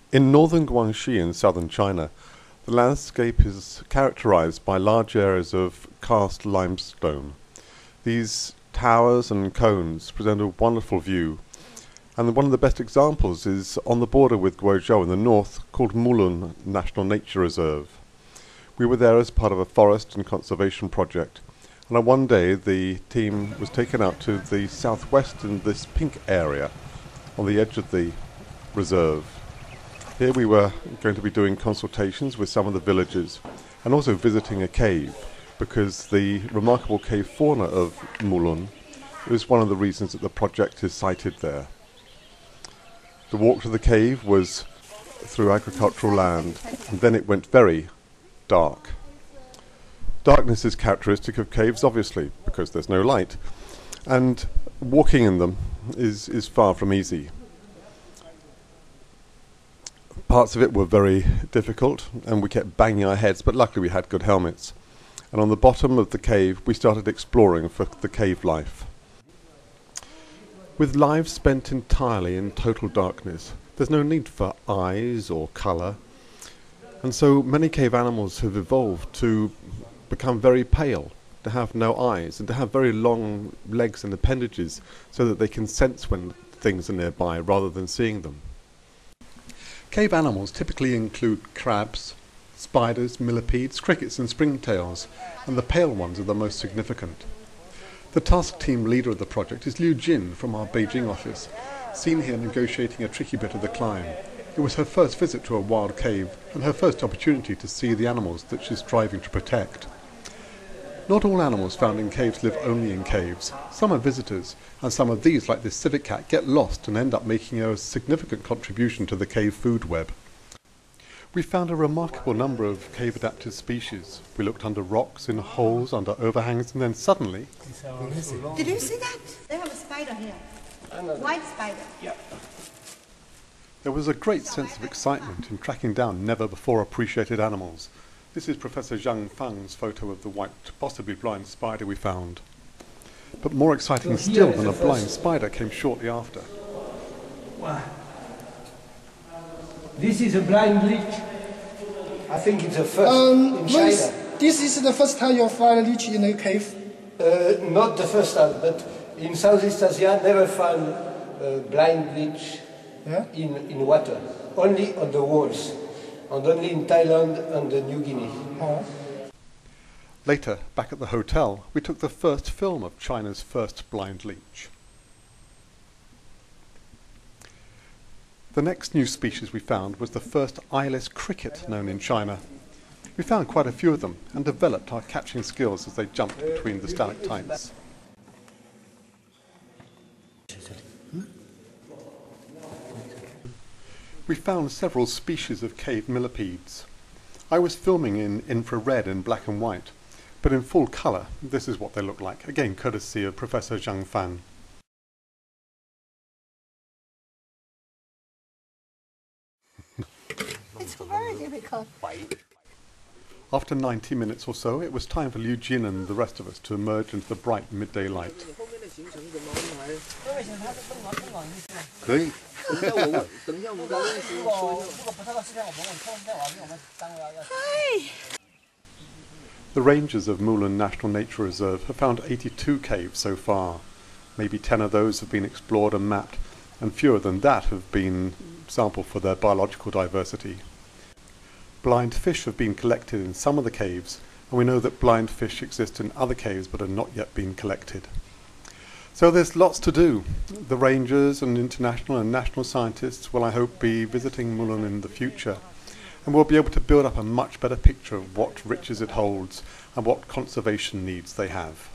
In northern Guangxi in southern China, the landscape is characterized by large areas of karst limestone. These towers and cones present a wonderful view, and one of the best examples is on the border with Guangzhou in the north, called Mulun National Nature Reserve. We were there as part of a forest and conservation project, and on one day the team was taken out to the southwest in this pink area on the edge of the reserve. Here we were going to be doing consultations with some of the villagers and also visiting a cave, because the remarkable cave fauna of Mulun is one of the reasons that the project is sited there. The walk to the cave was through agricultural land, and then it went very dark. Darkness is characteristic of caves, obviously, because there's no light, and walking in them is far from easy. Parts of it were very difficult, and we kept banging our heads, but luckily we had good helmets. And on the bottom of the cave, we started exploring for the cave life. With lives spent entirely in total darkness, there's no need for eyes or colour, and so many cave animals have evolved to become very pale, to have no eyes, and to have very long legs and appendages so that they can sense when things are nearby rather than seeing them. Cave animals typically include crabs, spiders, millipedes, crickets and springtails, and the pale ones are the most significant. The task team leader of the project is Liu Jin from our Beijing office, seen here negotiating a tricky bit of the climb. It was her first visit to a wild cave and her first opportunity to see the animals that she's striving to protect. Not all animals found in caves live only in caves. Some are visitors, and some of these, like this civet cat, get lost and end up making a significant contribution to the cave food web. We found a remarkable number of cave-adapted species. We looked under rocks, in holes, under overhangs, and then suddenly... Did you see that? They have a spider here. White spider. Yeah. There was a great sense of excitement in tracking down never-before-appreciated animals. This is Professor Zhang Fang's photo of the white, possibly blind spider we found. But more exciting still than a blind spider came shortly after. Wow. This is a blind leech. I think it's the first in China. This is the first time you find a leech in a cave? Not the first time, but in Southeast Asia, never found blind leech in water. Only on the walls. And only in Thailand and New Guinea. Oh. Later, back at the hotel, we took the first film of China's first blind leech. The next new species we found was the first eyeless cricket known in China. We found quite a few of them and developed our catching skills as they jumped between the stalactites. We found several species of cave millipedes. I was filming in infrared in black and white, but in full colour, this is what they look like, again courtesy of Professor Zhang Fan. It's very difficult. After 90 minutes or so, it was time for Liu Jin and the rest of us to emerge into the bright midday light. The rangers of Mulun National Nature Reserve have found 82 caves so far. Maybe 10 of those have been explored and mapped, and fewer than that have been sampled for their biological diversity. Blind fish have been collected in some of the caves, and we know that blind fish exist in other caves but have not yet been collected. So there's lots to do. The rangers and international and national scientists will, I hope, be visiting Mulun in the future, and we'll be able to build up a much better picture of what riches it holds and what conservation needs they have.